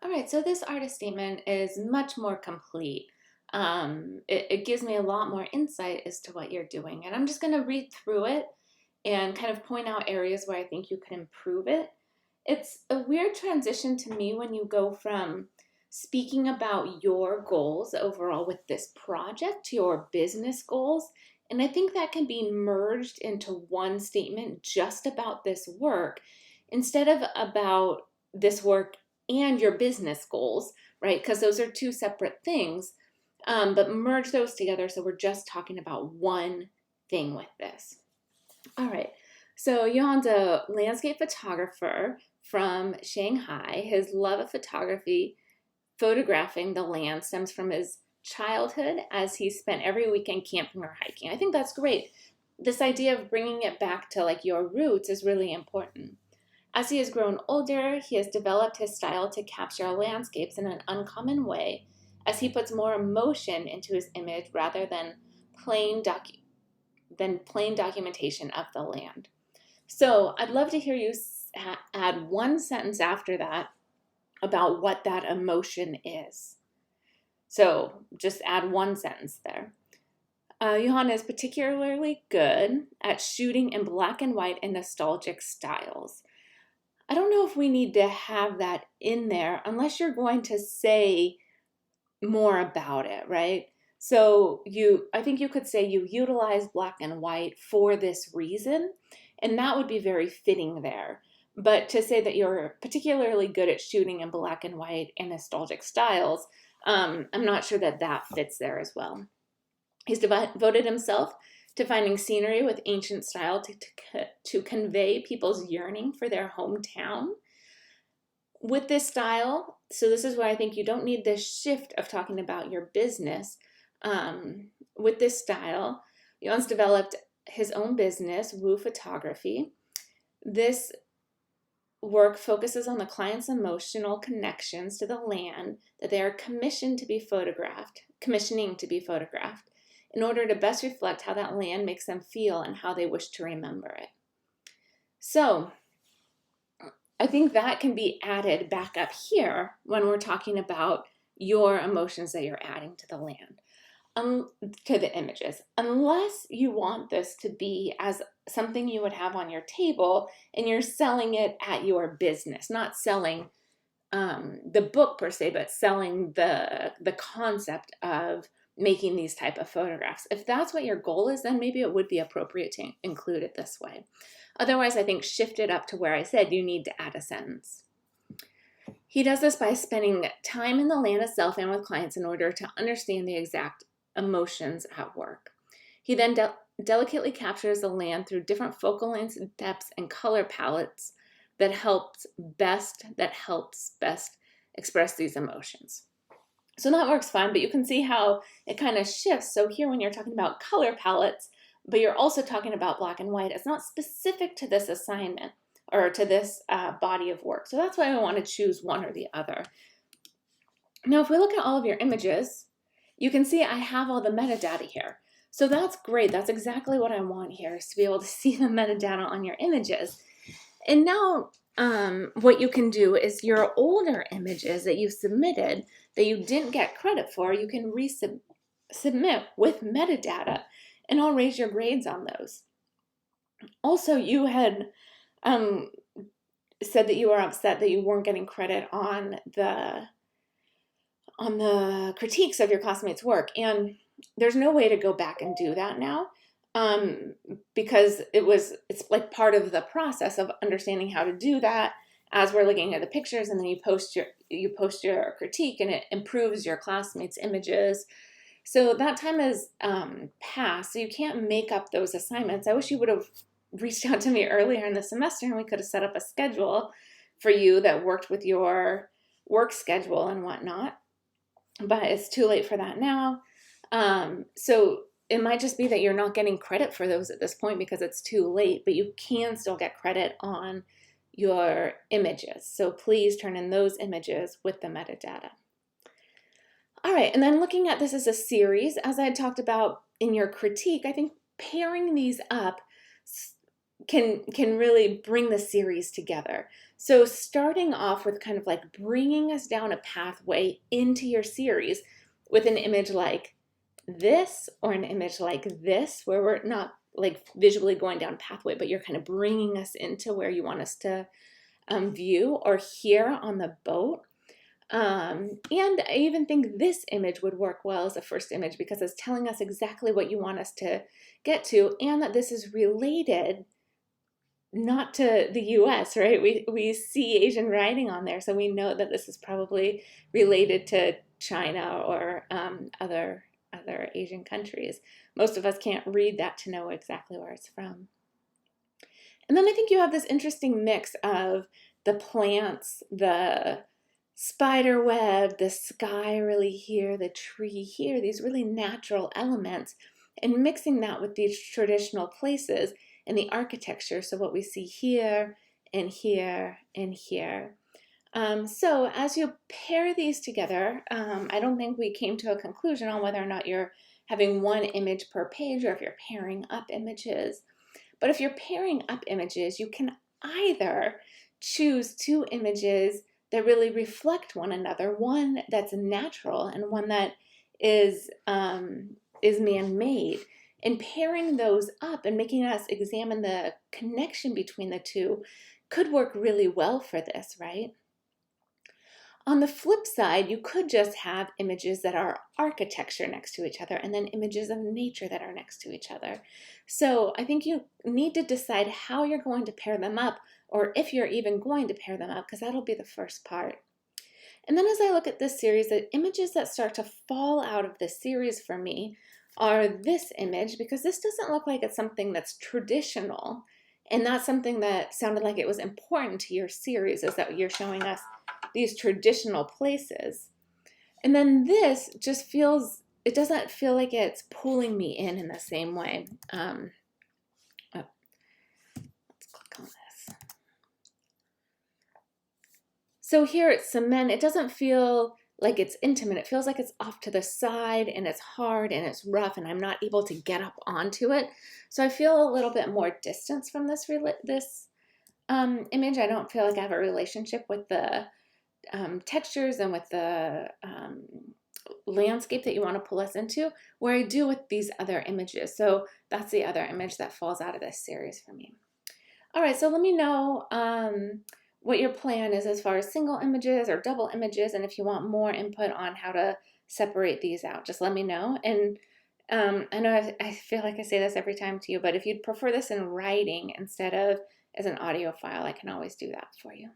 All right, so this artist statement is much more complete. It gives me a lot more insight as to what you're doing. And I'm just going to read through it and kind of point out areas where I think you can improve it. It's a weird transition to me when you go from speaking about your goals overall with this project to your business goals. And I think that can be merged into one statement just about this work instead of about this work and your business goals, right? Because those are two separate things, but merge those together so we're just talking about one thing with this. All right. So Yuhan's a landscape photographer from Shanghai. His love of photography, photographing the land, stems from his childhood as he spent every weekend camping or hiking. I think that's great. This idea of bringing it back to like your roots is really important. As he has grown older, he has developed his style to capture landscapes in an uncommon way as he puts more emotion into his image rather than plain docu- plain documentation of the land. So I'd love to hear you add one sentence after that about what that emotion is. So just add one sentence there. Yuhan is particularly good at shooting in black and white and nostalgic styles. I don't know if we need to have that in there unless you're going to say more about it, right? So I think you could say you utilize black and white for this reason, and that would be very fitting there. But to say that you're particularly good at shooting in black and white and nostalgic styles, I'm not sure that that fits there as well. He's devoted himself to finding scenery with ancient style to convey people's yearning for their hometown. With this style, so this is why I think you don't need this shift of talking about your business. With this style, Jan's developed his own business, Woo Photography. This work focuses on the client's emotional connections to the land that they are commissioning to be photographed in order to best reflect how that land makes them feel and how they wish to remember it. So I think that can be added back up here when we're talking about your emotions that you're adding to the land, to the images. Unless you want this to be as something you would have on your table and you're selling it at your business, not selling the book per se, but selling the concept of making these type of photographs. If that's what your goal is, then maybe it would be appropriate to include it this way. Otherwise, I think shift it up to where I said you need to add a sentence. He does this by spending time in the land itself and with clients in order to understand the exact emotions at work. He then delicately captures the land through different focal lengths, depths, and color palettes that helps best express these emotions. So that works fine, but you can see how it kind of shifts. So here when you're talking about color palettes, but you're also talking about black and white, it's not specific to this assignment or to this body of work. So that's why I want to choose one or the other. Now, if we look at all of your images, you can see I have all the metadata here. So that's great. That's exactly what I want here, is to be able to see the metadata on your images. And now what you can do is your older images that you submitted that you didn't get credit for, you can resubmit with metadata, and I'll raise your grades on those. Also, you had said that you were upset that you weren't getting credit on the critiques of your classmates' work, and there's no way to go back and do that now, because it's like part of the process of understanding how to do that as we're looking at the pictures, and then you post your critique, and it improves your classmates' images. So that time has passed, so you can't make up those assignments. I wish you would have reached out to me earlier in the semester, and we could have set up a schedule for you that worked with your work schedule and whatnot. But it's too late for that now. So it might just be that you're not getting credit for those at this point because it's too late, but you can still get credit on your images. So please turn in those images with the metadata. All right, and then looking at this as a series, as I had talked about in your critique, I think pairing these up can really bring the series together. So starting off with kind of like bringing us down a pathway into your series with an image like this or an image like this, where we're not like visually going down a pathway, but you're kind of bringing us into where you want us to view, or here on the boat. And I even think this image would work well as a first image because it's telling us exactly what you want us to get to, and that this is related not to the US, right? We see Asian writing on there, so we know that this is probably related to China or other Asian countries. Most of us can't read that to know exactly where it's from. And then I think you have this interesting mix of the plants, the spider web, the sky really here, the tree here, these really natural elements, and mixing that with these traditional places in the architecture. So what we see here and here and here. So as you pair these together, I don't think we came to a conclusion on whether or not you're having one image per page or if you're pairing up images. But if you're pairing up images, you can either choose two images that really reflect one another, one that's natural and one that is man-made. And pairing those up and making us examine the connection between the two could work really well for this, right? On the flip side, you could just have images that are architecture next to each other and then images of nature that are next to each other. So I think you need to decide how you're going to pair them up, or if you're even going to pair them up, because that'll be the first part. And then as I look at this series, the images that start to fall out of this series for me are this image, because this doesn't look like it's something that's traditional. And that's something that sounded like it was important to your series, is that you're showing us these traditional places. And then this just feels, it doesn't feel like it's pulling me in the same way. Let's click on this. So here it's cement. It doesn't feel like it's intimate. It feels like it's off to the side and it's hard and it's rough and I'm not able to get up onto it. So I feel a little bit more distance from this image. I don't feel like I have a relationship with the textures and with the landscape that you want to pull us into, where I do with these other images. So that's the other image that falls out of this series for me. All right, so let me know what your plan is as far as single images or double images, and if you want more input on how to separate these out, just let me know. And I know I feel like I say this every time to you, but if you'd prefer this in writing instead of as an audio file, I can always do that for you.